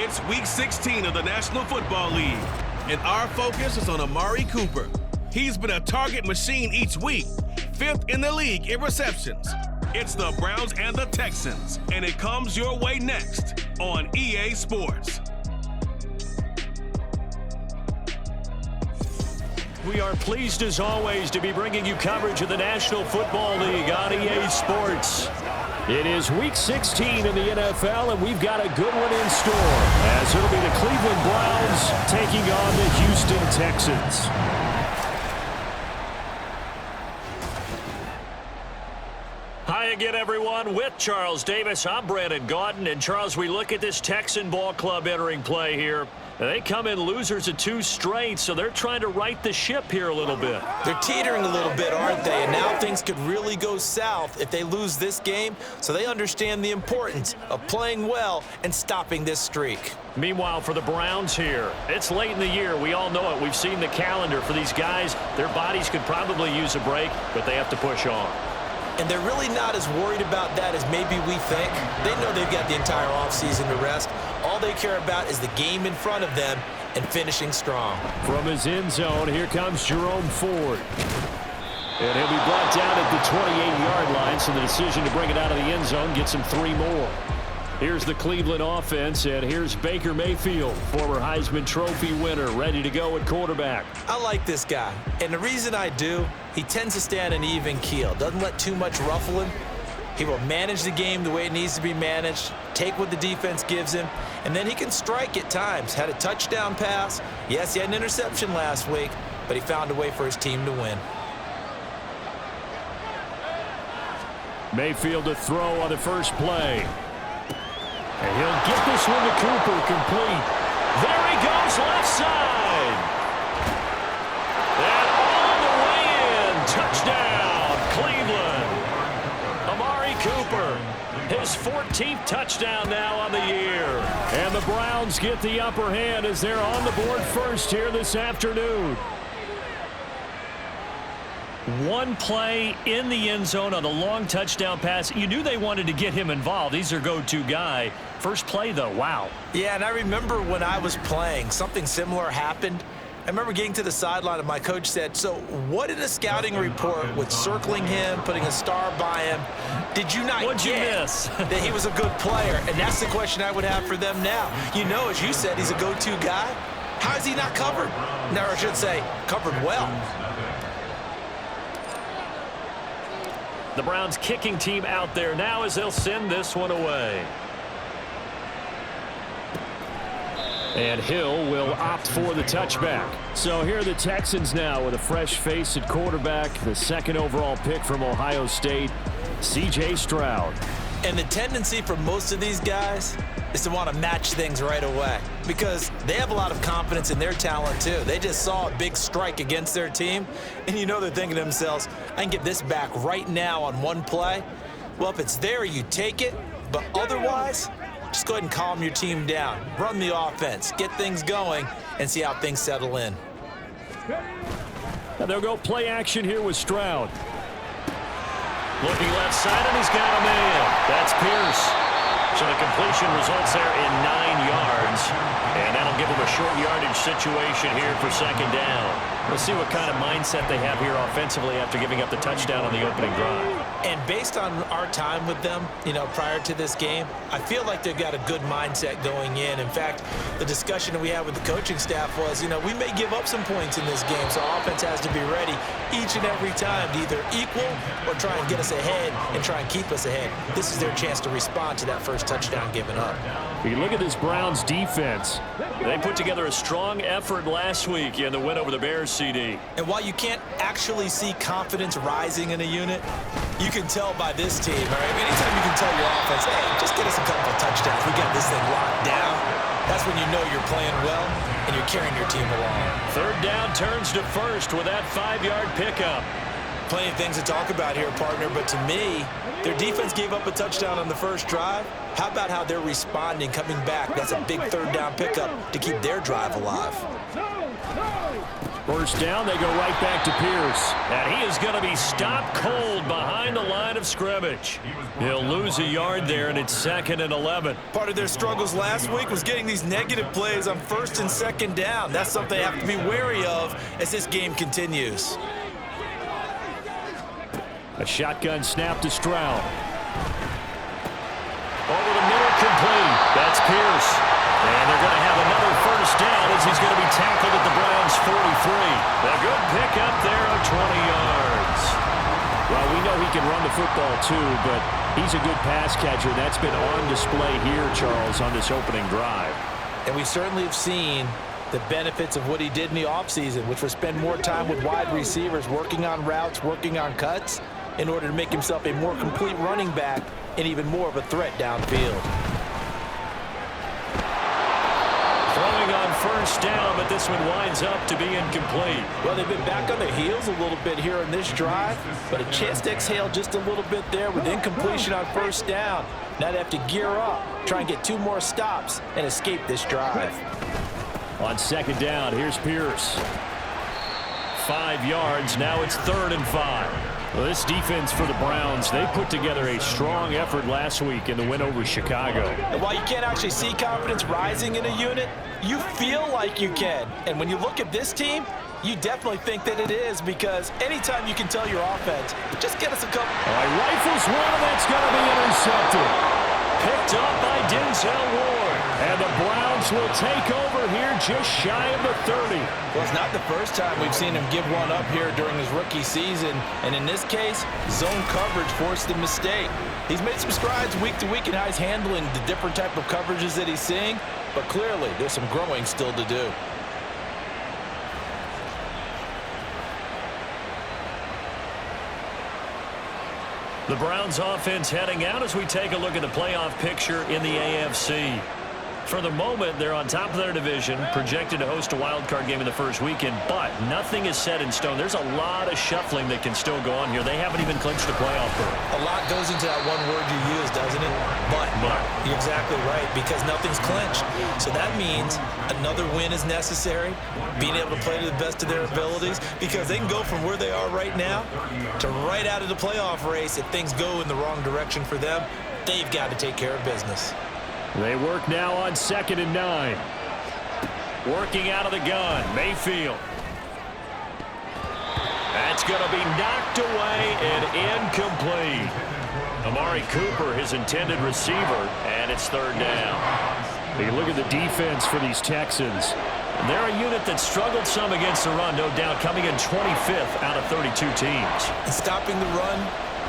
It's Week 16 of the National Football League, and our focus is on Amari Cooper. He's been a target machine each week, 5th in the league in receptions. It's the Browns and the Texans, and it comes your way next on EA Sports. We are pleased as always to be bringing you coverage of the National Football League on EA Sports. It is Week 16 in the NFL, and we've got a good one in store, as it'll be the Cleveland Browns taking on the Houston Texans. Hi again, everyone. With Charles Davis, I'm Brandon Gaudin. And, Charles, we look at this Texan ball club entering play here. They come in losers of 2 straight, so they're trying to right the ship here a little bit. They're teetering a little bit, aren't they? And now things could really go south if they lose this game, so they understand the importance of playing well and stopping this streak. Meanwhile, for the Browns here, it's late in the year. We all know it. We've seen the calendar for these guys. Their bodies could probably use a break, but they have to push on. And they're really not as worried about that as maybe we think. They know they've got the entire offseason to rest. All they care about is the game in front of them and finishing strong. From his end zone, here comes Jerome Ford. And he'll be brought down at the 28-yard line, so the decision to bring it out of the end zone gets him 3 more. Here's the Cleveland offense, and here's Baker Mayfield, former Heisman Trophy winner, ready to go at quarterback. I like this guy, and the reason I do, he tends to stay on an even keel, doesn't let too much ruffle him. He will manage the game the way it needs to be managed, take what the defense gives him, and then he can strike at times. Had a touchdown pass. Yes, he had an interception last week, but he found a way for his team to win. Mayfield to throw on the first play. And he'll get this one to Cooper, complete. There he goes, left side. And all the way in, touchdown, Cleveland. Amari Cooper, his 14th touchdown now on the year. And the Browns get the upper hand as they're on the board first here this afternoon. One play in the end zone on a long touchdown pass. You knew they wanted to get him involved. He's their go-to guy. First play, though, wow. Yeah, and I remember when I was playing, something similar happened. I remember getting to the sideline and my coach said, so what in a scouting report with circling him, putting a star by him, did you not What'd get you miss? that he was a good player? And that's the question I would have for them now. You know, as you said, he's a go-to guy. How is he not covered? Or I should say, covered well. The Browns kicking team out there now as they'll send this one away. And Hill will opt for the touchback. So here are the Texans now with a fresh face at quarterback, the 2nd overall pick from Ohio State, C.J. Stroud. And the tendency for most of these guys is to want to match things right away because they have a lot of confidence in their talent too. They just saw a big strike against their team, and you know they're thinking to themselves, I can get this back right now on one play. Well, if it's there, you take it, but otherwise, just go ahead and calm your team down. Run the offense, get things going, and see how things settle in. And they'll go play action here with Stroud. Looking left side, and he's got a man. That's Pierce. So the completion results there in 9 yards. And that'll give them a short yardage situation here for 2nd down. We'll see what kind of mindset they have here offensively after giving up the touchdown on the opening drive. And based on our time with them, prior to this game, I feel like they've got a good mindset going in. In fact, the discussion that we had with the coaching staff was, we may give up some points in this game, so offense has to be ready each and every time to either equal or try and get us ahead and try and keep us ahead. This is their chance to respond to that first touchdown given up. You look at this Browns defense. They put together a strong effort last week in the win over the Bears, CD. And while you can't actually see confidence rising in a unit, you can tell by this team, all right? Anytime you can tell your offense, hey, just get us a couple of touchdowns. We got this thing locked down. That's when you know you're playing well and you're carrying your team along. 3rd down turns to first with that 5-yard pickup. Plenty of things to talk about here, partner, but to me, their defense gave up a touchdown on the first drive. How about how they're responding, coming back? That's a big 3rd down pickup to keep their drive alive. First down, they go right back to Pierce. And he is going to be stopped cold behind the line of of scrimmage. He'll lose a yard there, and it's 2nd and 11. Part of their struggles last week was getting these negative plays on 1st and 2nd down. That's something they have to be wary of as this game continues. A shotgun snap to Stroud. Over the middle, complete. That's Pierce. And they're going to have another 1st down as he's going to be tackled at the Browns' 43. A good pickup there of 20 yards. Well, we know he can run the football too, but he's a good pass catcher. That's been on display here, Charles, on this opening drive. And we certainly have seen the benefits of what he did in the offseason, which was spend more time with wide receivers, working on routes, working on cuts, in order to make himself a more complete running back and even more of a threat downfield. Throwing on 1st down, but this one winds up to be incomplete. Well, they've been back on their heels a little bit here in this drive, but a chance to exhale just a little bit there with incompletion on 1st down. Now they have to gear up, try and get 2 more stops, and escape this drive. On 2nd down, here's Pierce. 5 yards, now it's 3rd and 5. Well, this defense for the Browns, they put together a strong effort last week in the win over Chicago. And while you can't actually see confidence rising in a unit, you feel like you can. And when you look at this team, you definitely think that it is, because anytime you can tell your offense, just get us a couple. All right, rifles one, and that's going to be intercepted. Picked up by Denzel Ward. And the Browns will take over here just shy of the 30. Well, it's not the first time we've seen him give one up here during his rookie season. And in this case, zone coverage forced the mistake. He's made some strides week to week in how he's handling the different type of coverages that he's seeing. But clearly, there's some growing still to do. The Browns offense heading out as we take a look at the playoff picture in the AFC. For the moment, they're on top of their division, projected to host a wild-card game in the first weekend, but nothing is set in stone. There's a lot of shuffling that can still go on here. They haven't even clinched a playoff berth. A lot goes into that one word you use, doesn't it? But. You're exactly right, because nothing's clinched. So that means another win is necessary, being able to play to the best of their abilities, because they can go from where they are right now to right out of the playoff race. If things go in the wrong direction for them, they've got to take care of business. They work now on 2nd and 9. Working out of the gun, Mayfield. That's going to be knocked away and incomplete. Amari Cooper, his intended receiver, and it's 3rd down. You look at the defense for these Texans. They're a unit that struggled some against the run, no doubt, coming in 25th out of 32 teams. And stopping the run,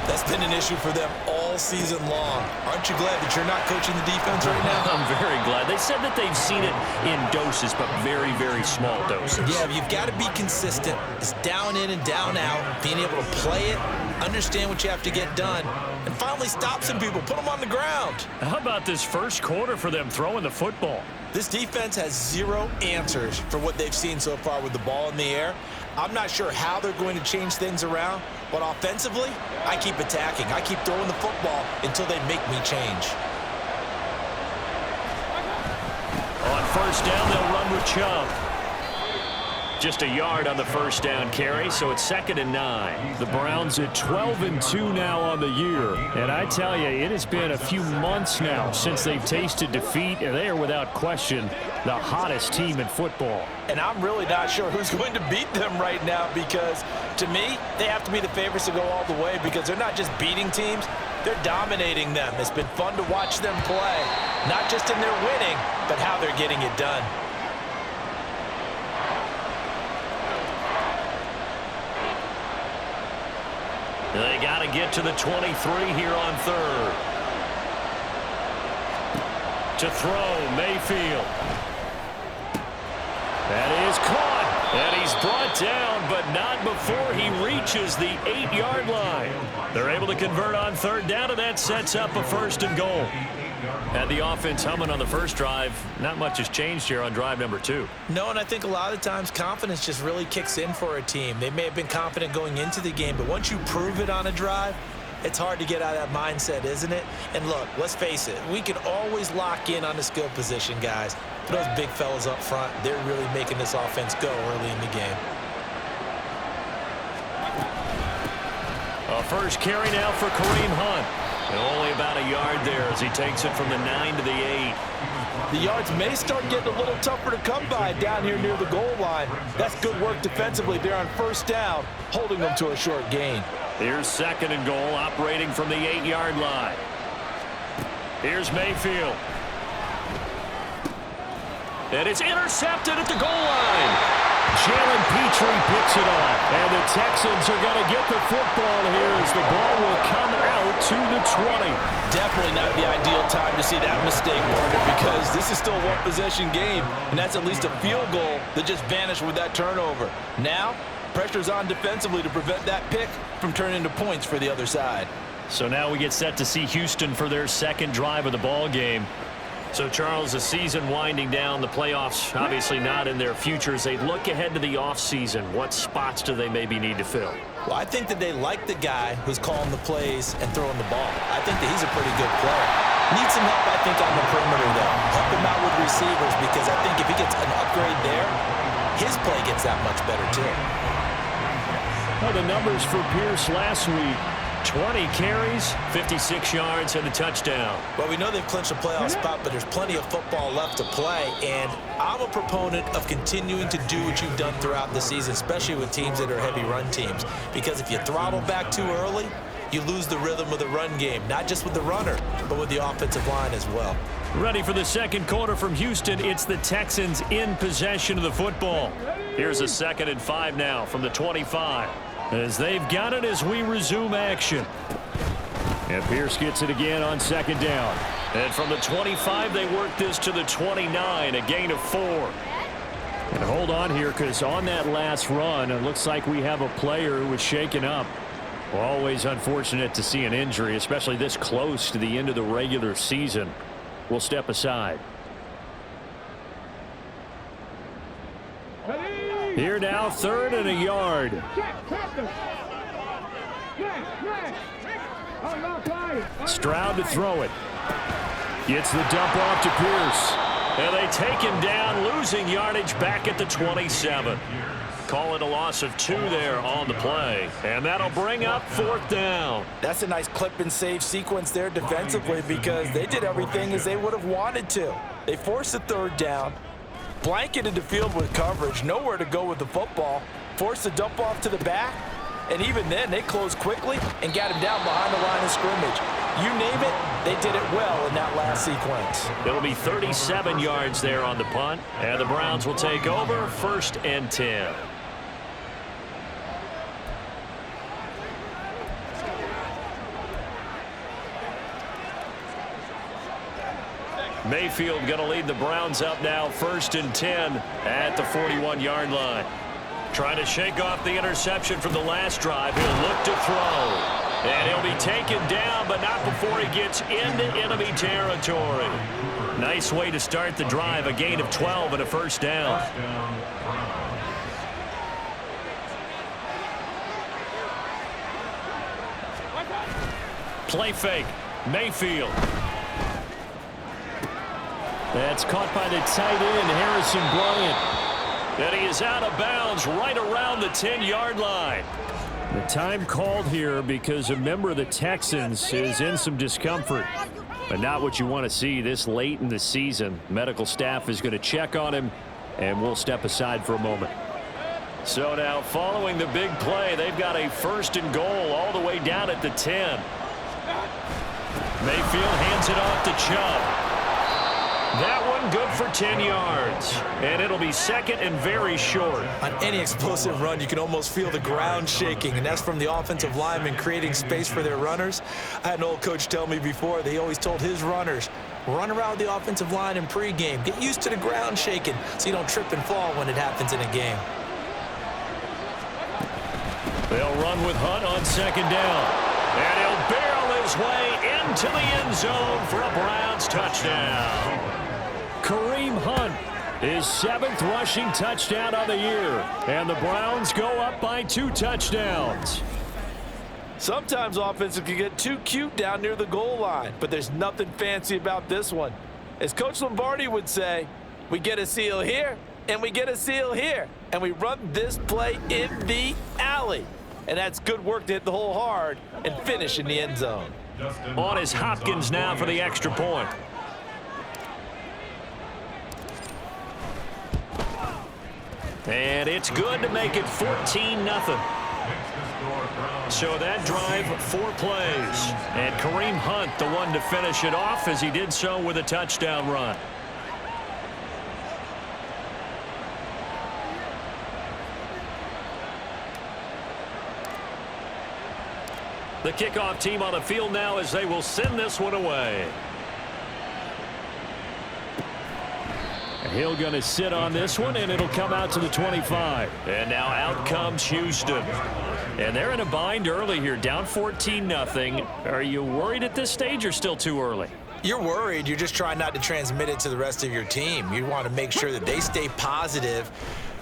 that's been an issue for them all season long. Aren't you glad that you're not coaching the defense right now? I'm very glad. They said that they've seen it in doses, but very, very small doses. Yeah, you've got to be consistent. It's down in and down out, being able to play it, understand what you have to get done, and finally stop some people, put them on the ground. How about this first quarter for them throwing the football? This defense has 0 answers for what they've seen so far with the ball in the air. I'm not sure how they're going to change things around, but offensively, I keep attacking. I keep throwing the football until they make me change. On 1st down, they'll run with Chubb. Just a yard on the 1st down carry, so it's 2nd and 9. The Browns at 12-2 now on the year. And I tell you, it has been a few months now since they've tasted defeat, and they are without question the hottest team in football. And I'm really not sure who's going to beat them right now, because to me, they have to be the favorites to go all the way, because they're not just beating teams, they're dominating them. It's been fun to watch them play, not just in their winning, but how they're getting it done. They got to get to the 23 here on 3rd. To throw, Mayfield. That is caught, and he's brought down, but not before he reaches the 8-yard line. They're able to convert on 3rd down, and that sets up a 1st and goal. Had the offense humming on the first drive. Not much has changed here on drive number 2. No, and I think a lot of times confidence just really kicks in for a team. They may have been confident going into the game, but once you prove it on a drive, it's hard to get out of that mindset, isn't it? And look, let's face it, we can always lock in on the skill position, guys. But those big fellas up front, they're really making this offense go early in the game. A first carry now for Kareem Hunt. And only about a yard there as he takes it from the 9 to the 8. The yards may start getting a little tougher to come by down here near the goal line. That's good work defensively there on first down, holding them to a short gain. Here's second and goal, operating from the 8-yard line. Here's Mayfield. And it's intercepted at the goal line. Jalen Petrie picks it off. And the Texans are going to get the football here as the ball will come out to the 20. Definitely not the ideal time to see that mistake, partner, because this is still a one-possession game, and that's at least a field goal that just vanished with that turnover. Now, pressure's on defensively to prevent that pick from turning into points for the other side. So now we get set to see Houston for their second drive of the ball game. So, Charles, the season winding down, the playoffs obviously not in their future. As they look ahead to the offseason, what spots do they maybe need to fill? Well, I think that they like the guy who's calling the plays and throwing the ball. I think that he's a pretty good player. Needs some help, I think, on the perimeter, though. Help him out with receivers, because I think if he gets an upgrade there, his play gets that much better, too. Well, the numbers for Pierce last week. 20 carries, 56 yards, and a touchdown. Well, we know they've clinched a playoff spot, but there's plenty of football left to play, and I'm a proponent of continuing to do what you've done throughout the season, especially with teams that are heavy run teams, because if you throttle back too early, you lose the rhythm of the run game, not just with the runner, but with the offensive line as well. Ready for the second quarter from Houston. It's the Texans in possession of the football. Here's a 2nd and 5 now from the 25. As they've got it as we resume action. And Pierce gets it again on 2nd down. And from the 25, they work this to the 29, a gain of 4. And hold on here, because on that last run, it looks like we have a player who was shaken up. Always unfortunate to see an injury, especially this close to the end of the regular season. We'll step aside. Here now, 3rd and a yard. Stroud to throw it. Gets the dump off to Pierce. And they take him down, losing yardage back at the 27. Call it a loss of 2 there on the play. And that'll bring up 4th down. That's a nice clip and save sequence there defensively, because they did everything as they would have wanted to. They forced the 3rd down. Blanketed the field with coverage, nowhere to go with the football, forced the dump off to the back, and even then they closed quickly and got him down behind the line of scrimmage. You name it, they did it well in that last sequence. It'll be 37 yards there on the punt, and the Browns will take over 1st and 10. Mayfield going to lead the Browns up now, 1st and 10 at the 41-yard line. Trying to shake off the interception from the last drive. He'll look to throw. And he'll be taken down, but not before he gets into enemy territory. Nice way to start the drive, a gain of 12 and a 1st down. Play fake, Mayfield. That's caught by the tight end, Harrison Bryant. And he is out of bounds right around the 10-yard line. The time called here because a member of the Texans is in some discomfort. But not what you want to see this late in the season. Medical staff is going to check on him, and we'll step aside for a moment. So now, following the big play, they've got a 1st and goal all the way down at the 10. Mayfield hands it off to Chubb. That one good for 10 yards. And it'll be 2nd and very short. On any explosive run, you can almost feel the ground shaking, and that's from the offensive linemen creating space for their runners. I had an old coach tell me before, they always told his runners, run around the offensive line in pregame. Get used to the ground shaking so you don't trip and fall when it happens in a game. They'll run with Hunt on 2nd down. And he'll barrel his way into the end zone for a Browns touchdown. Kareem Hunt, his 7th rushing touchdown of the year. And the Browns go up by 2 touchdowns. Sometimes offenses can get too cute down near the goal line, but there's nothing fancy about this one. As Coach Lombardi would say, we get a seal here, and we get a seal here, and we run this play in the alley. and that's good work to hit the hole hard and finish in the end zone. On is Hopkins now for the extra point. And it's good to make it 14-0. So that drive, 4 plays. And Kareem Hunt, the one to finish it off, as he did so with a touchdown run. The kickoff team on the field now as they will send this one away. Hill going to sit on this one, and it'll come out to the 25. And now out comes Houston. And they're in a bind early here, down 14-0. Are you worried at this stage or still too early? You're worried. You're just trying not to transmit it to the rest of your team. You want to make sure that they stay positive.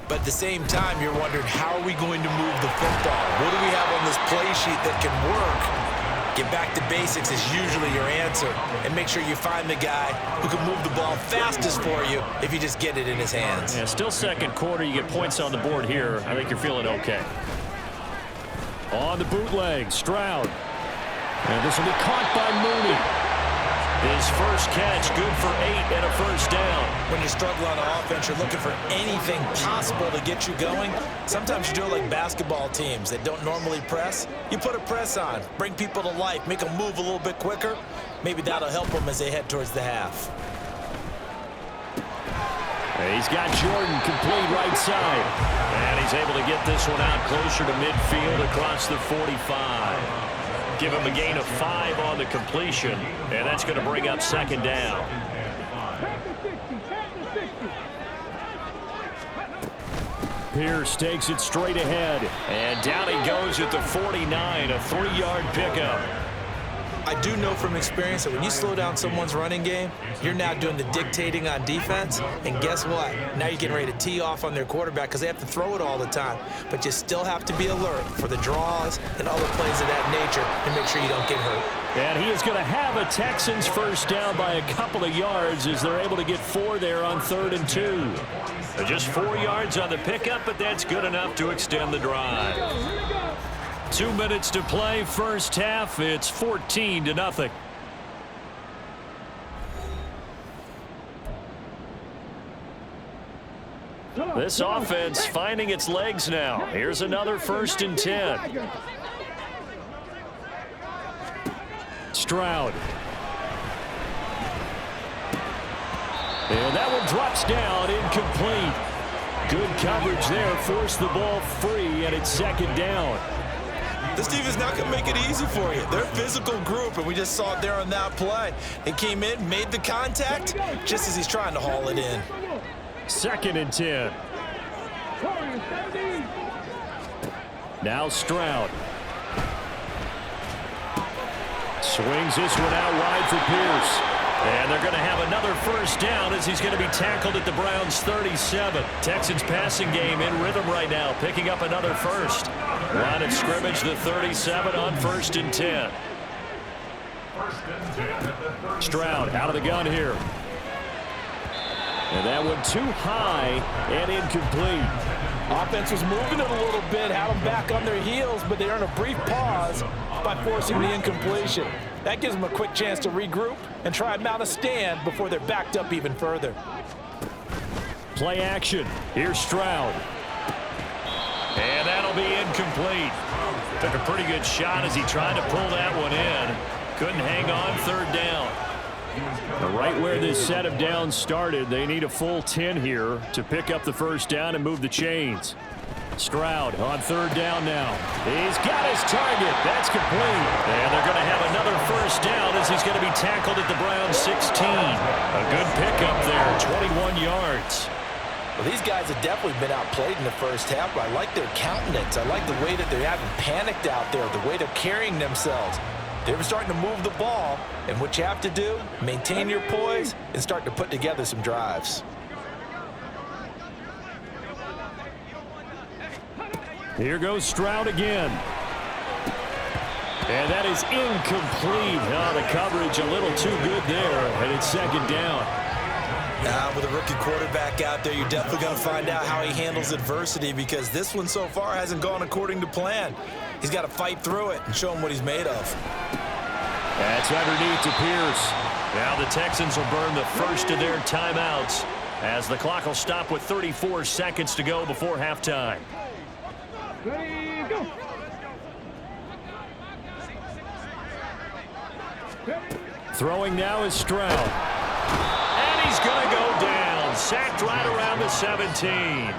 But at the same time, you're wondering, how are we going to move the football? What do we have on this play sheet that can work? Get back to basics is usually your answer. And make sure you find the guy who can move the ball fastest for you if you just get it in his hands. Yeah, still second quarter. You get points on the board here. I think you're feeling okay. On the bootleg, Stroud. And this will be caught by Mooney. His first catch, good for 8 and a first down. When you struggle on offense, you're looking for anything possible to get you going. Sometimes you do it like basketball teams that don't normally press. You put a press on, bring people to life, make them move a little bit quicker. Maybe that'll help them as they head towards the half. He's got Jordan complete right side. And he's able to get this one out closer to midfield across the 45. Give him a gain of 5 on the completion, and that's going to bring up second down. Pierce takes it straight ahead. And down he goes at the 49, a 3-yard pickup. I do know from experience that when you slow down someone's running game, you're now doing the dictating on defense. And guess what? Now you're getting ready to tee off on their quarterback because they have to throw it all the time. But you still have to be alert for the draws and other plays of that nature and make sure you don't get hurt. And he is going to have a Texans first down by a couple of yards as they're able to get 4 there on 3rd and 2. Just 4 yards on the pickup, but that's good enough to extend the drive. 2 minutes to play, first half. It's 14-0. This offense finding its legs now. Here's another 1st and 10. Stroud. And that one drops down, incomplete. Good coverage there, forced the ball free, and it's 2nd down. This team is not going to make it easy for you. They're a physical group, and we just saw it there on that play. He came in, made the contact, just as he's trying to haul it in. 2nd and 10. Now Stroud. Swings this one out wide for Pierce. And they're going to have another first down as he's going to be tackled at the Browns' 37. Texans passing game in rhythm right now, picking up another first. Line of scrimmage, the 37 on 1st and 10. Stroud out of the gun here. And that one too high and incomplete. Offense was moving it a little bit, had them back on their heels, but they earned a brief pause by forcing the incompletion. That gives them a quick chance to regroup and try and mount a stand before they're backed up even further. Play action. Here's Stroud. And that'll be incomplete. Took a pretty good shot as he tried to pull that one in. Couldn't hang on, 3rd down. Right where this set of downs started, they need a full 10 here to pick up the first down and move the chains. Stroud on 3rd down now. He's got his target. That's complete. And they're going to have another first down as he's going to be tackled at the Browns' 16. A good pickup there, 21 yards. Well, these guys have definitely been outplayed in the first half, but I like their countenance. I like the way that they haven't panicked out there, the way they're carrying themselves. They were starting to move the ball, and what you have to do, maintain your poise and start to put together some drives. Here goes Stroud again. And that is incomplete. Oh, the coverage a little too good there, and it's 2nd down. With a rookie quarterback out there, you're definitely going to find out how he handles adversity because this one so far hasn't gone according to plan. He's got to fight through it and show him what he's made of. That's underneath to Pierce. Now the Texans will burn the first of their timeouts as the clock will stop with 34 seconds to go before halftime. Ready, go. Throwing now is Stroud. And he's going to go down. Sacked right around the 17.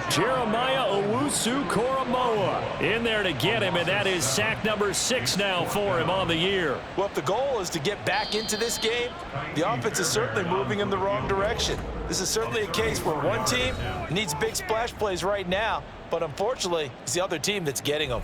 Jeremiah Owusu-Koramoah in there to get him, and that is sack number 6 now for him on the year. Well, if the goal is to get back into this game, the offense is certainly moving in the wrong direction. This is certainly a case where one team needs big splash plays right now, but unfortunately, it's the other team that's getting them.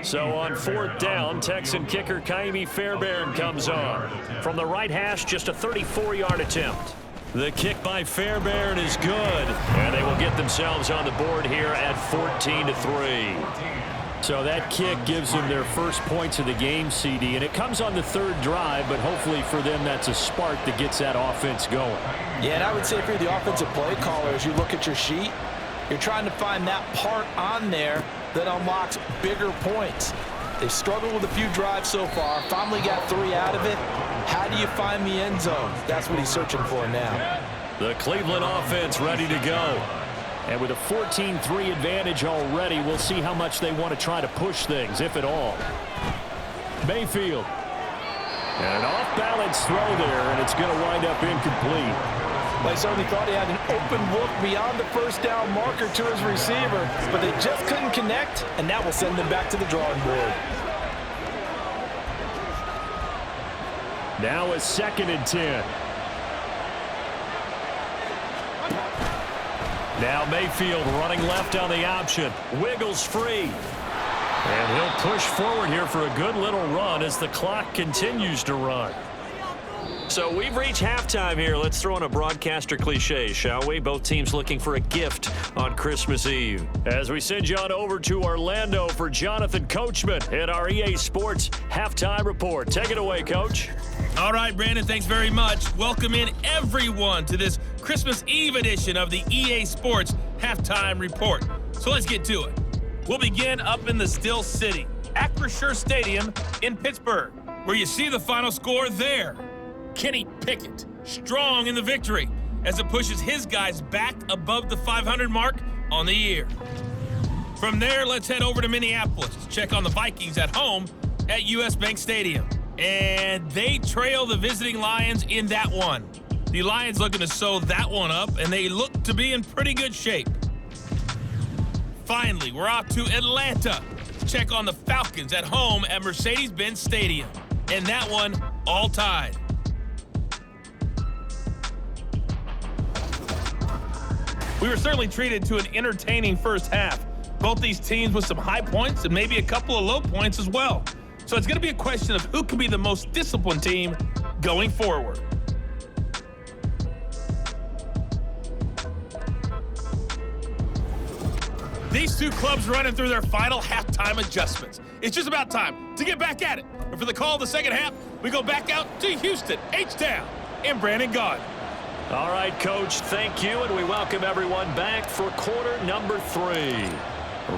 So on 4th down, Texan kicker Kaimi Fairbairn comes on. From the right hash, just a 34-yard attempt. The kick by Fairbairn is good, and they will get themselves on the board here at 14-3. So that kick gives them their first points of the game, CD, and it comes on the 3rd drive, but hopefully for them that's a spark that gets that offense going. Yeah, and I would say if you're the offensive play caller, as you look at your sheet, you're trying to find that part on there that unlocks bigger points. They've struggled with a few drives so far, finally got 3 out of it. How do you find the end zone? That's what he's searching for now. The Cleveland offense ready to go. And with a 14-3 advantage already, we'll see how much they want to try to push things, if at all. Mayfield. And an off-balance throw there, and it's going to wind up incomplete. They certainly thought he had an open look beyond the first down marker to his receiver, but they just couldn't connect, and that will send them back to the drawing board. Now a 2nd and 10. Now Mayfield running left on the option. Wiggles free. And he'll push forward here for a good little run as the clock continues to run. So we've reached halftime here. Let's throw in a broadcaster cliche, shall we? Both teams looking for a gift on Christmas Eve. As we send you on over to Orlando for Jonathan Coachman at our EA Sports Halftime Report. Take it away, Coach. All right, Brandon, thanks very much. Welcome in everyone to this Christmas Eve edition of the EA Sports Halftime Report. So let's get to it. We'll begin up in the Still City, Acrisure Stadium in Pittsburgh, where you see the final score there. Kenny Pickett, strong in the victory as it pushes his guys back above the 500 mark on the year. From there, let's head over to Minneapolis to check on the Vikings at home at US Bank Stadium. And they trail the visiting Lions in that one. The Lions looking to sew that one up, and they look to be in pretty good shape. Finally, we're off to Atlanta to check on the Falcons at home at Mercedes-Benz Stadium. And that one all tied. We were certainly treated to an entertaining first half. Both these teams with some high points and maybe a couple of low points as well. So it's going to be a question of who can be the most disciplined team going forward. These two clubs running through their final halftime adjustments. It's just about time to get back at it. And for the call of the second half, we go back out to Houston, H-Town, and Brandon Gaud. All right, Coach, thank you, and we welcome everyone back for quarter number 3.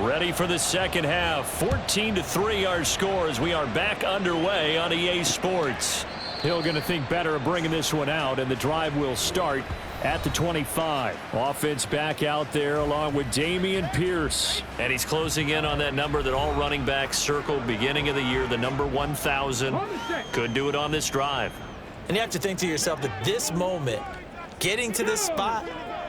Ready for the second half. 14-3 our score as we are back underway on EA Sports. Hill going to think better of bringing this one out, and the drive will start at the 25. Offense back out there along with Dameon Pierce. And he's closing in on that number that all running backs circled beginning of the year, the number 1,000. Could do it on this drive. And you have to think to yourself that this moment, getting to this spot,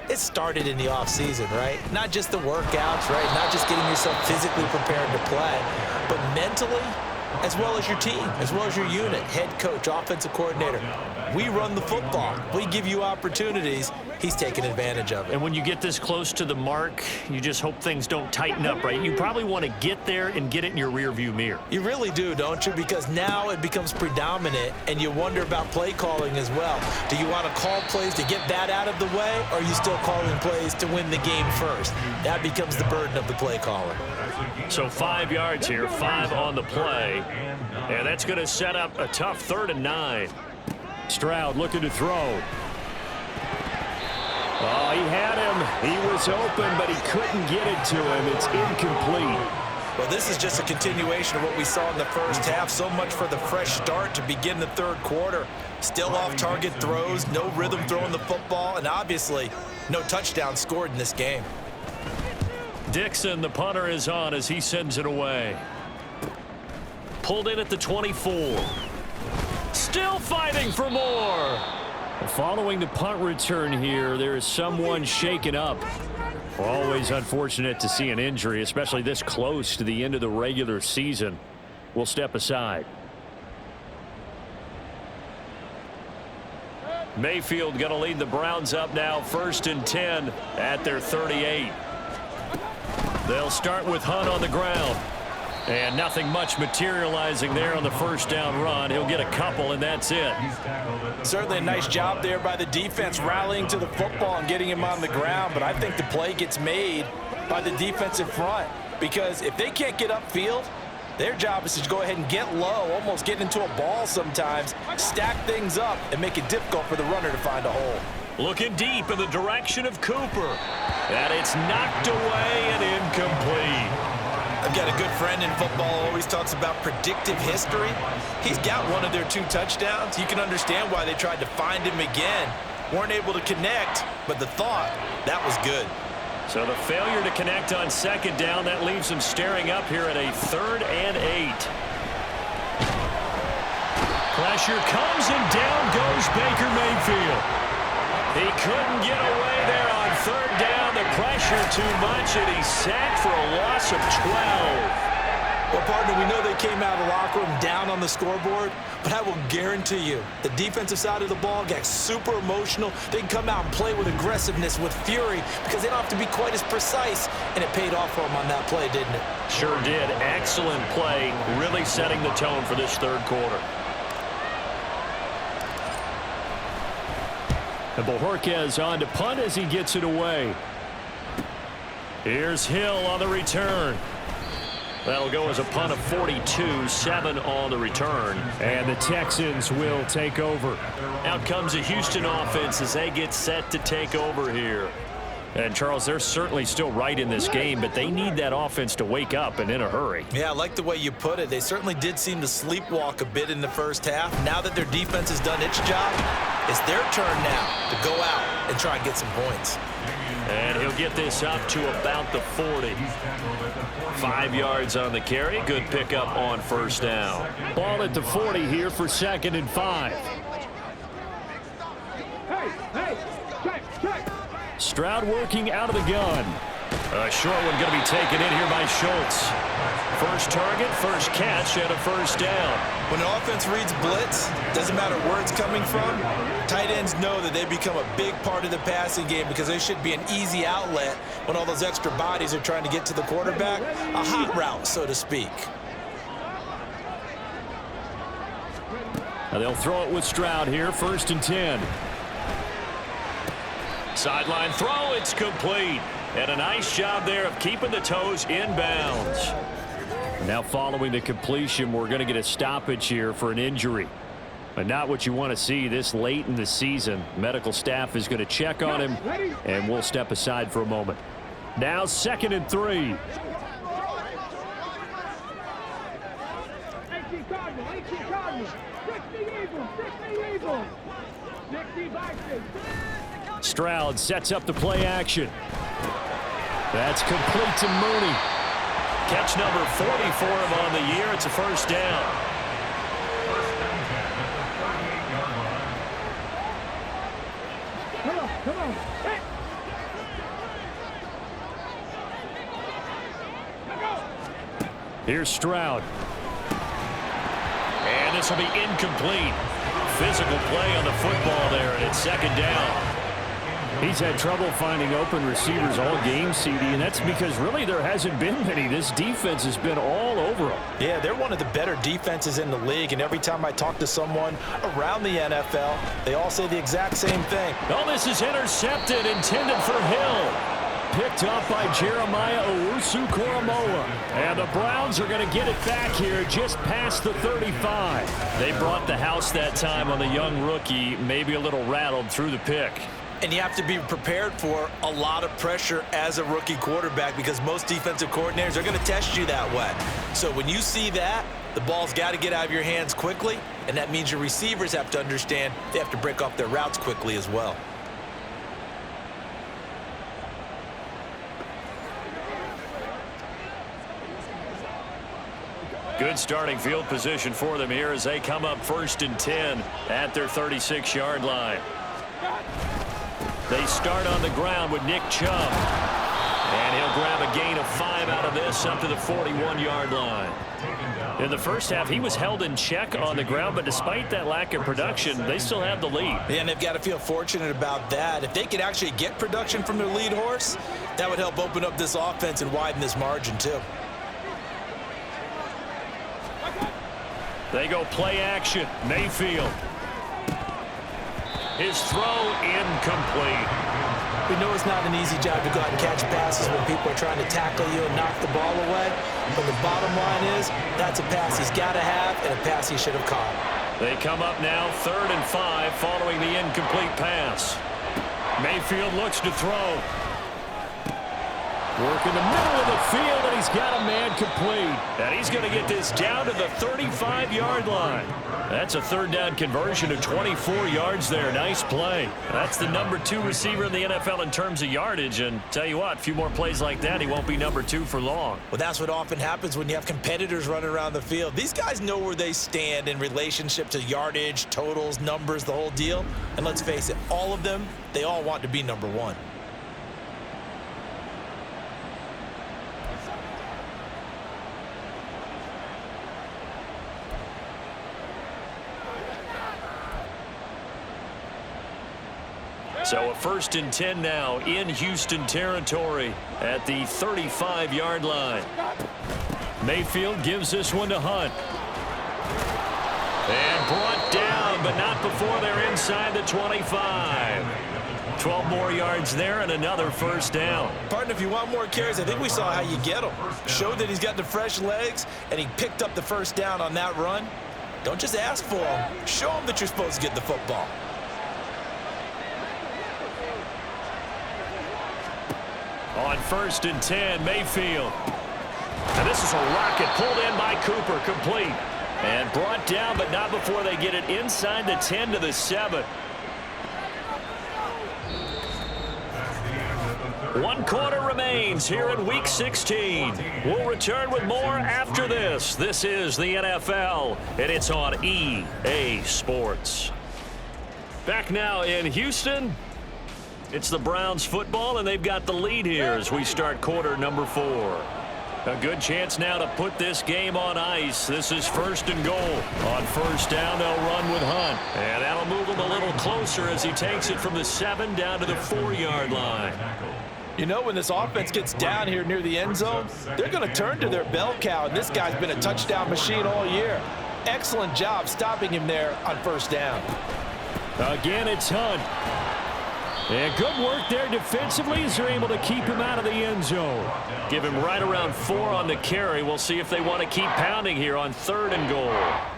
it started in the offseason, right? Not just the workouts, right? Not just getting yourself physically prepared to play, but mentally, as well as your team, as well as your unit, head coach, offensive coordinator. We run the football. We give you opportunities. He's taking advantage of it. And when you get this close to the mark, you just hope things don't tighten up, right? You probably want to get there and get it in your rearview mirror. You really do, don't you? Because now it becomes predominant, and you wonder about play calling as well. Do you want to call plays to get that out of the way, or are you still calling plays to win the game first? That becomes the burden of the play caller. So 5 yards here, 5 on the play. And that's going to set up a tough 3rd and 9. Stroud looking to throw. Oh, he had him. He was open, but he couldn't get it to him. It's incomplete. Well, this is just a continuation of what we saw in the first half. So much for the fresh start to begin the third quarter. Still off-target throws, no rhythm throwing the football, and obviously no touchdown scored in this game. Dixon, the punter, is on as he sends it away. Pulled in at the 24. Still fighting for more. Following the punt return here, there is someone shaken up. Always unfortunate to see an injury, especially this close to the end of the regular season. We'll step aside. Mayfield going to lead the Browns up now, 1st and 10 at their 38. They'll start with Hunt on the ground. And nothing much materializing there on the first down run. He'll get a couple, and that's it. Certainly a nice job there by the defense rallying to the football and getting him on the ground. But I think the play gets made by the defensive front, because if they can't get upfield, their job is to go ahead and get low, almost get into a ball sometimes, stack things up, and make it difficult for the runner to find a hole. Looking deep in the direction of Cooper. And it's knocked away and incomplete. I've got a good friend in football, always talks about predictive history. He's got one of their 2 touchdowns. You can understand why they tried to find him again. Weren't able to connect, but the thought, that was good. So the failure to connect on 2nd down, that leaves them staring up here at a 3rd and 8. Pressure comes and down goes Baker Mayfield. He couldn't get away there on 3rd down. The pressure too much, and he's sacked for a loss of 12. Well, partner, we know they came out of the locker room down on the scoreboard, but I will guarantee you the defensive side of the ball got super emotional. They can come out and play with aggressiveness, with fury, because they don't have to be quite as precise, and it paid off for them on that play, didn't it? Sure did. Excellent play, really setting the tone for this 3rd quarter. And Bojorquez on to punt as he gets it away. Here's Hill on the return. That'll go as a punt of 42, 7 on the return. And the Texans will take over. Out comes the Houston offense as they get set to take over here. And, Charles, they're certainly still right in this game, but they need that offense to wake up and in a hurry. Yeah, I like the way you put it. They certainly did seem to sleepwalk a bit in the first half. Now that their defense has done its job, it's their turn now to go out and try and get some points. And he'll get this up to about the 40. 5 yards on the carry. Good pickup on 1st down. Ball at the 40 here for 2nd and 5. Hey, check. Stroud working out of the gun. A short one going to be taken in here by Schultz. First target, first catch, and a 1st down. When an offense reads blitz, doesn't matter where it's coming from, tight ends know that they become a big part of the passing game because they should be an easy outlet when all those extra bodies are trying to get to the quarterback. A hot route, so to speak. Now they'll throw it with Stroud here, 1st and 10. Sideline throw, it's complete. And a nice job there of keeping the toes in bounds. Now following the completion, we're going to get a stoppage here for an injury. But not what you want to see this late in the season. Medical staff is going to check on him, and we'll step aside for a moment. Now 2nd and 3. Stroud sets up the play action. That's complete to Mooney. Catch number 40 for him on the year. It's a 1st down. Come on. Hey. Here's Stroud. And this will be incomplete. Physical play on the football there, and it's 2nd down. He's had trouble finding open receivers all game, CD, and that's because really there hasn't been many. This defense has been all over him. Yeah, they're one of the better defenses in the league, and every time I talk to someone around the NFL, they all say the exact same thing. Oh, this is intercepted, intended for Hill. Picked up by Jeremiah Owusu-Koramoah. And the Browns are going to get it back here just past the 35. They brought the house that time on the young rookie, maybe a little rattled through the pick. And you have to be prepared for a lot of pressure as a rookie quarterback because most defensive coordinators are going to test you that way. So when you see that, the ball's got to get out of your hands quickly, and that means your receivers have to understand they have to break off their routes quickly as well. Good starting field position for them here as they come up 1st and 10 at their 36-yard line. They start on the ground with Nick Chubb. And he'll grab a gain of 5 out of this up to the 41-yard line. In the first half, he was held in check on the ground, but despite that lack of production, they still have the lead. Yeah, and they've got to feel fortunate about that. If they could actually get production from their lead horse, that would help open up this offense and widen this margin too. They go play action. Mayfield. His throw incomplete. We know it's not an easy job to go out and catch passes when people are trying to tackle you and knock the ball away. But the bottom line is that's a pass he's got to have and a pass he should have caught. They come up now 3rd and 5 following the incomplete pass. Mayfield looks to throw. Work in the middle of the field, and he's got a man complete. And he's going to get this down to the 35-yard line. That's a 3rd down conversion of 24 yards there. Nice play. That's the number 2 receiver in the NFL in terms of yardage. And tell you what, a few more plays like that, he won't be number 2 for long. Well, that's what often happens when you have competitors running around the field. These guys know where they stand in relationship to yardage, totals, numbers, the whole deal. And let's face it, all of them, they all want to be number 1. So a 1st and 10 now in Houston territory at the 35-yard line. Mayfield gives this one to Hunt. And brought down, but not before they're inside the 25. 12 more yards there and another 1st down. Partner, if you want more carries, I think we saw how you get them. Showed that he's got the fresh legs, and he picked up the 1st down on that run. Don't just ask for him. Show him that you're supposed to get the football. On 1st and 10, Mayfield. And this is a rocket pulled in by Cooper, complete. And brought down, but not before they get it inside the 10 to the 7. 1 quarter remains here in Week 16. We'll return with more after this. This is the NFL, and it's on EA Sports. Back now in Houston. It's the Browns football, and they've got the lead here as we start quarter number 4. A good chance now to put this game on ice. This is 1st and goal. On 1st down, they'll run with Hunt. And that'll move him a little closer as he takes it from the 7 down to the 4-yard line. You know, when this offense gets down here near the end zone, they're going to turn to their bell cow, and this guy's been a touchdown machine all year. Excellent job stopping him there on 1st down. Again, it's Hunt. And good work there defensively as they're able to keep him out of the end zone. Give him right around 4 on the carry. We'll see if they want to keep pounding here on 3rd and goal.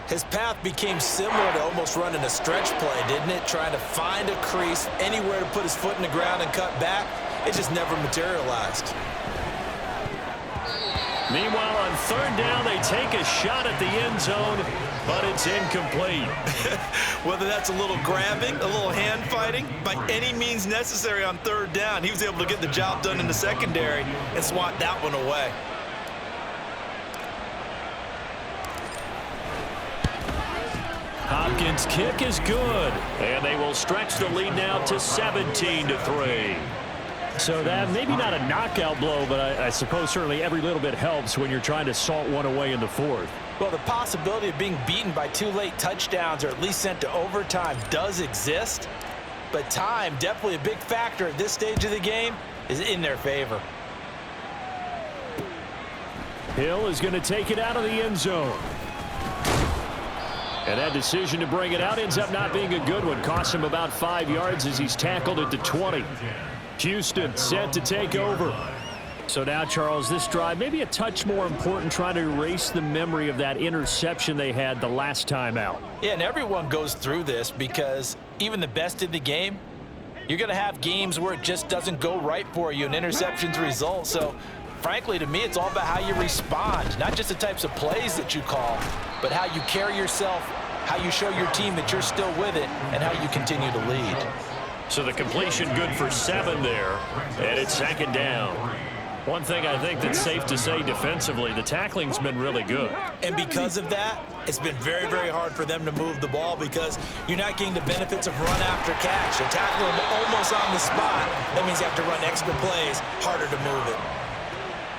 His path became similar to almost running a stretch play, didn't it? Trying to find a crease, anywhere to put his foot in the ground and cut back. It just never materialized. Meanwhile, on 3rd down, they take a shot at the end zone, but it's incomplete. Whether that's a little grabbing, a little hand fighting, by any means necessary on 3rd down, he was able to get the job done in the secondary and swat that one away. Hopkins' kick is good, and they will stretch the lead now to 17-3. So that maybe not a knockout blow, but I suppose certainly every little bit helps when you're trying to salt one away in the 4th. Well, the possibility of being beaten by 2 late touchdowns or at least sent to overtime does exist, but time, definitely a big factor at this stage of the game, is in their favor. Hill is going to take it out of the end zone. And that decision to bring it out ends up not being a good one. Costs him about 5 yards as he's tackled at the 20. Houston set to take over. So now, Charles, this drive maybe a touch more important, trying to erase the memory of that interception they had the last time out. Yeah, and everyone goes through this because even the best in the game, You're going to have games where it just doesn't go right for you and interceptions result. So, frankly, to me, it's all about how you respond, not just the types of plays that you call, but how you carry yourself, how you show your team that you're still with it, and how you continue to lead. So the completion good for 7 there, and it's 2nd down. One thing I think that's safe to say defensively, the tackling's been really good. And because of that, it's been very, very hard for them to move the ball because you're not getting the benefits of run after catch. You're tackling them almost on the spot. That means you have to run extra plays, harder to move it.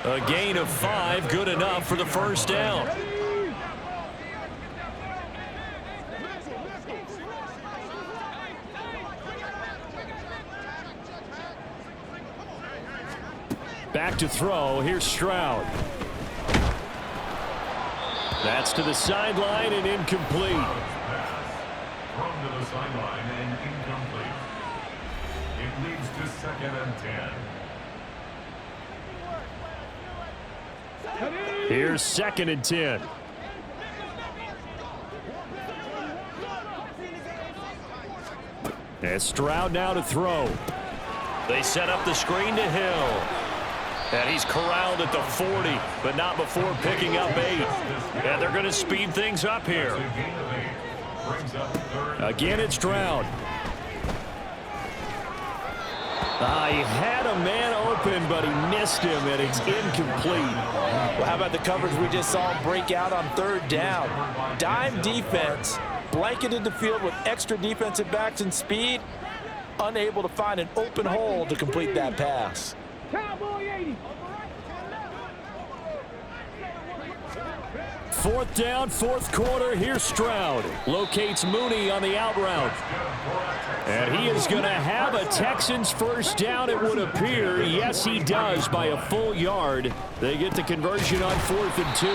A gain of 5, good enough for the 1st down. Back to throw. Here's Stroud. That's to the sideline and incomplete. Thrown to the sideline and incomplete. It leads to 2nd and 10. Here's 2nd and 10. And Stroud now to throw. They set up the screen to Hill. And he's corralled at the 40, but not before picking up 8. And they're going to speed things up here. Again, it's Stroud. He had a man open, but he missed him, and it's incomplete. Well, how about the coverage we just saw him break out on 3rd down? Dime defense, blanketed the field with extra defensive backs and speed, unable to find an open hole to complete that pass. Cowboy 80. 4th down, 4th quarter. Here's Stroud. Locates Mooney on the out route. And he is going to have a Texans 1st down, it would appear. Yes, he does, by a full yard. They get the conversion on 4th and 2.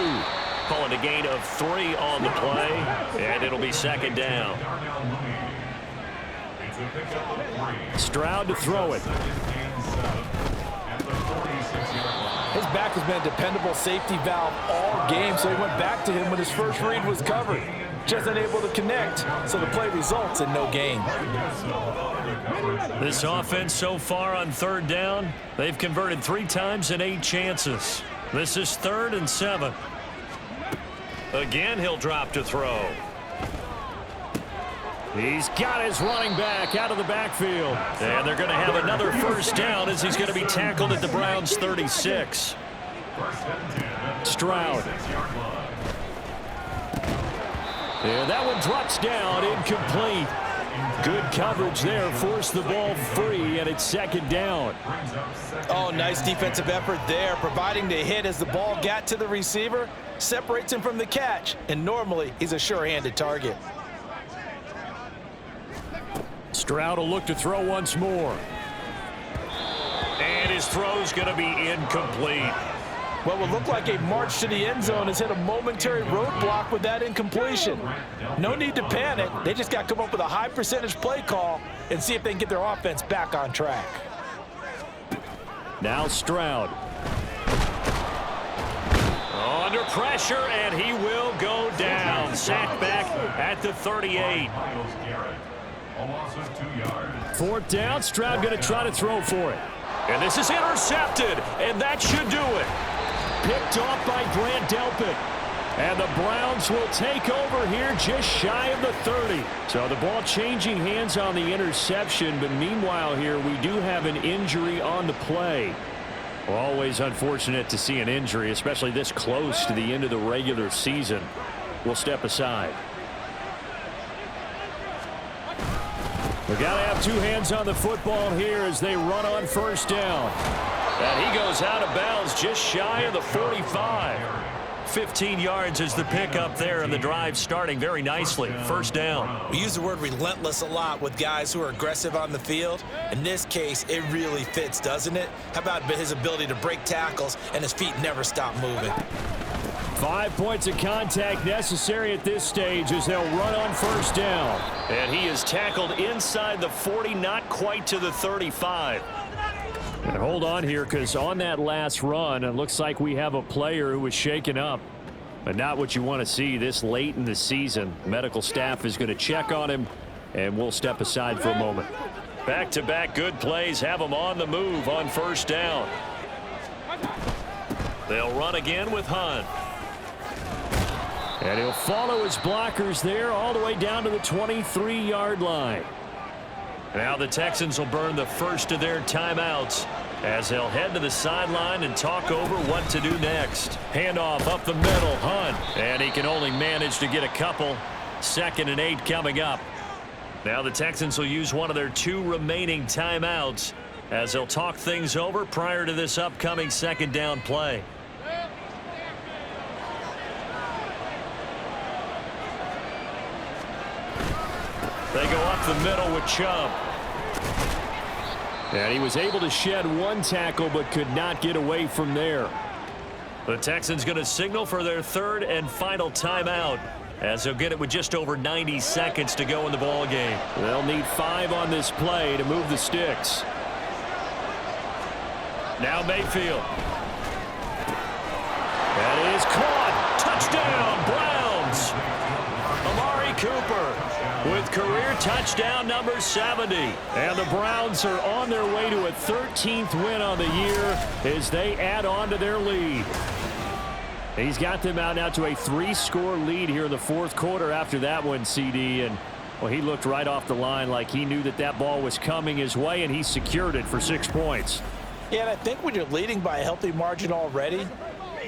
Calling a gain of 3 on the play, and it'll be 2nd down. Stroud to throw it. His back has been a dependable safety valve all game, so he went back to him when his first read was covered. Just unable to connect, so the play results in no gain. This offense so far on 3rd down, they've converted 3 times in 8 chances. This is 3rd and 7. Again, he'll drop to throw. He's got his running back out of the backfield. And they're going to have another 1st down as he's going to be tackled at the Browns' 36. Stroud. And that one drops down, incomplete. Good coverage there, forced the ball free, and it's 2nd down. Oh, nice defensive effort there, providing the hit as the ball got to the receiver, separates him from the catch, and normally he's a sure-handed target. Stroud will look to throw once more. And his throw's going to be incomplete. What will look like a march to the end zone has hit a momentary roadblock with that incompletion. No need to panic. They just got to come up with a high percentage play call and see if they can get their offense back on track. Now Stroud. Under pressure, and he will go down. Sacked back at the 38. A loss of 2 yards. 4th down, Stroud going to try to throw for it. And this is intercepted, and that should do it. Picked off by Grant Delpit. And the Browns will take over here just shy of the 30. So the ball changing hands on the interception, but meanwhile here we do have an injury on the play. Always unfortunate to see an injury, especially this close to the end of the regular season. We'll step aside. We got to have 2 hands on the football here as they run on 1st down. And he goes out of bounds just shy of the 45. 15 yards is the pickup there, and the drive starting very nicely. 1st down. We use the word relentless a lot with guys who are aggressive on the field. In this case, it really fits, doesn't it? How about his ability to break tackles and his feet never stop moving? 5 points of contact necessary at this stage as they'll run on 1st down. And he is tackled inside the 40, not quite to the 35. And hold on here, because on that last run, it looks like we have a player who was shaken up. But not what you want to see this late in the season. Medical staff is going to check on him, and we'll step aside for a moment. Back-to-back good plays have them on the move on first down. They'll run again with Hunt. And he'll follow his blockers there all the way down to the 23-yard line. Now the Texans will burn the first of their timeouts as they'll head to the sideline and talk over what to do next. Handoff up the middle, Hunt. And he can only manage to get a couple. 2nd and 8 coming up. Now the Texans will use one of their 2 remaining timeouts as they'll talk things over prior to this upcoming 2nd down play. They go up the middle with Chubb. And he was able to shed 1 tackle but could not get away from there. The Texans going to signal for their 3rd and final timeout as they'll get it with just over 90 seconds to go in the ball game. They'll need 5 on this play to move the sticks. Now Mayfield. That is caught. Touchdown, Browns. Amari Cooper with career touchdown number 70. And the Browns are on their way to a 13th win on the year as they add on to their lead. He's got them out now to a 3-score lead here in the 4th quarter after that one, CD. And, well, he looked right off the line like he knew that that ball was coming his way, and he secured it for 6 points. Yeah, and I think when you're leading by a healthy margin already,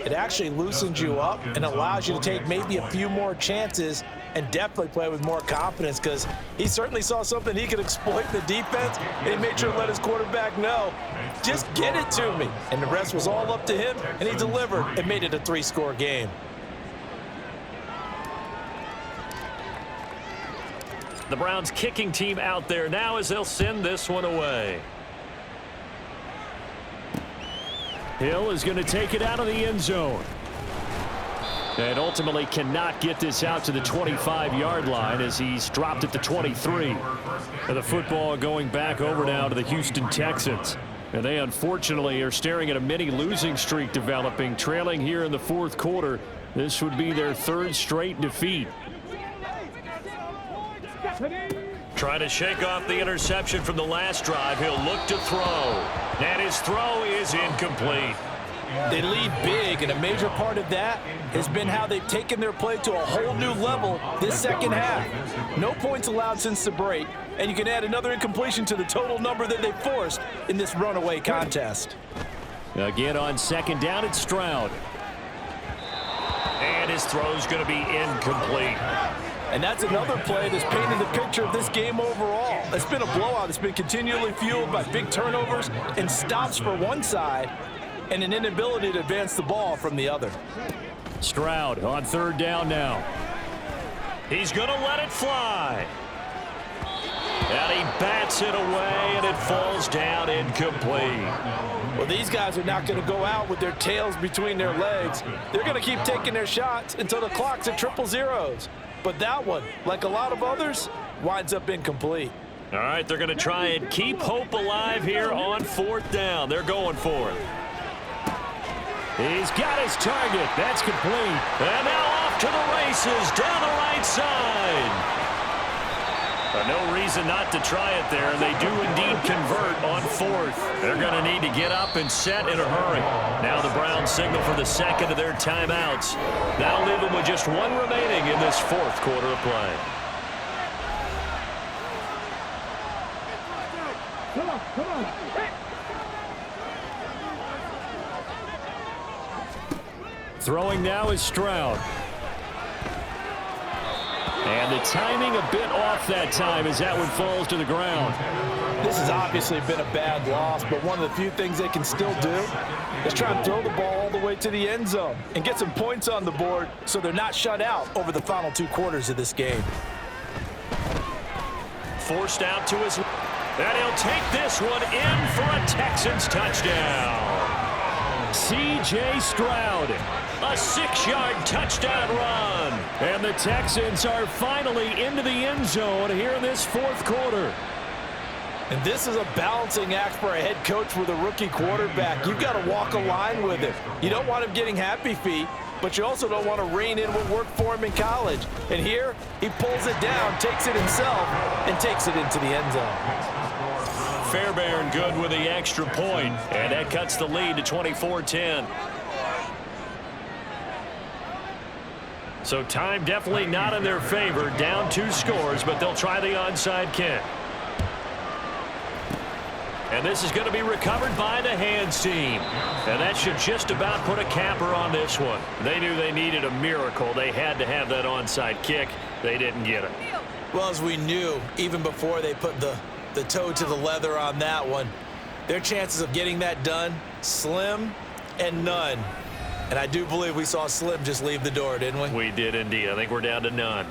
it actually loosens you up and allows you to take maybe a few more chances and definitely play with more confidence, because he certainly saw something he could exploit in the defense, and he made sure to let his quarterback know, just get it to me. And the rest was all up to him, and he delivered and made it a 3-score game. The Browns kicking team out there now as they'll send this one away. Hill is going to take it out of the end zone. And ultimately cannot get this out to the 25-yard line as he's dropped at the 23. And the football going back over now to the Houston Texans. And they unfortunately are staring at a mini losing streak developing, trailing here in the 4th quarter. This would be their 3rd straight defeat. Trying to shake off the interception from the last drive. He'll look to throw. And his throw is incomplete. They lead big, and a major part of that has been how they've taken their play to a whole new level this 2nd half. No points allowed since the break, and you can add another incompletion to the total number that they forced in this runaway contest. Again on 2nd down, it's Stroud. And his throw's going to be incomplete. And that's another play that's painted the picture of this game overall. It's been a blowout. It's been continually fueled by big turnovers and stops for one side and an inability to advance the ball from the other. Stroud on 3rd down now. He's going to let it fly. And he bats it away, and it falls down incomplete. Well, these guys are not going to go out with their tails between their legs. They're going to keep taking their shots until the clock's at 000. But that one, like a lot of others, winds up incomplete. All right, they're going to try and keep hope alive here on 4th down. They're going for it. He's got his target. That's complete. And now off to the races down the right side. No reason not to try it there. They do indeed convert on 4th. They're going to need to get up and set in a hurry. Now the Browns signal for the 2nd of their timeouts. That'll leave them with just 1 remaining in this 4th quarter of play. Come on. Hey. Throwing now is Stroud. And the timing a bit off that time as that one falls to the ground. This has obviously been a bad loss, but one of the few things they can still do is try and throw the ball all the way to the end zone and get some points on the board so they're not shut out over the final 2 quarters of this game. Forced out to his... And he'll take this one in for a Texans touchdown. C.J. Stroud. A 6-yard touchdown run. And the Texans are finally into the end zone here in this 4th quarter. And this is a balancing act for a head coach with a rookie quarterback. You've got to walk a line with him. You don't want him getting happy feet, but you also don't want to rein in what worked for him in college. And here, he pulls it down, takes it himself, and takes it into the end zone. Fairbairn good with the extra point, and that cuts the lead to 24-10. So time definitely not in their favor. Down 2 scores, but they'll try the onside kick. And this is going to be recovered by the hands team. And that should just about put a capper on this one. They knew they needed a miracle. They had to have that onside kick. They didn't get it. Well, as we knew, even before they put the toe to the leather on that one, their chances of getting that done, slim and none. And I do believe we saw Slim just leave the door, didn't we? We did indeed. I think we're down to none.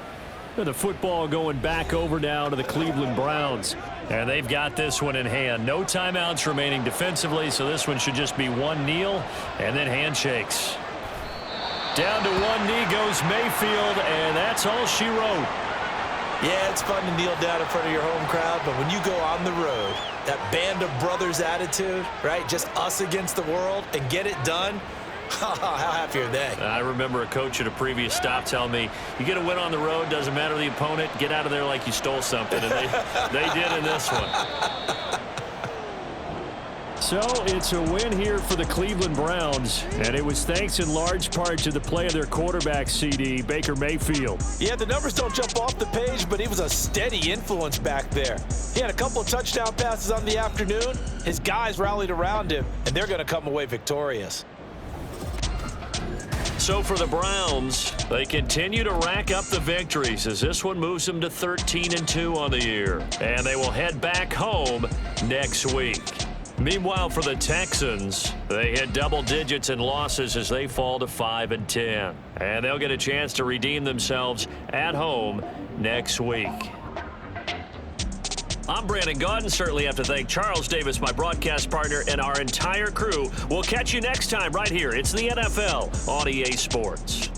The football going back over now to the Cleveland Browns. And they've got this one in hand. No timeouts remaining defensively, so this one should just be one kneel and then handshakes. Down to one knee goes Mayfield, and that's all she wrote. Yeah, it's fun to kneel down in front of your home crowd, but when you go on the road, that band of brothers attitude, right, just us against the world, and get it done, how happy are they? I remember a coach at a previous stop telling me, you get a win on the road, doesn't matter the opponent, get out of there like you stole something. And they did in this one. So it's a win here for the Cleveland Browns, and it was thanks in large part to the play of their quarterback, CD, Baker Mayfield. Yeah, the numbers don't jump off the page, but he was a steady influence back there. He had a couple of touchdown passes on the afternoon. His guys rallied around him, and they're going to come away victorious. So for the Browns, they continue to rack up the victories as this one moves them to 13-2 on the year. And they will head back home next week. Meanwhile, for the Texans, they hit double digits in losses as they fall to 5-10. And they'll get a chance to redeem themselves at home next week. I'm Brandon Gaudin. Certainly have to thank Charles Davis, my broadcast partner, and our entire crew. We'll catch you next time right here. It's the NFL on EA Sports.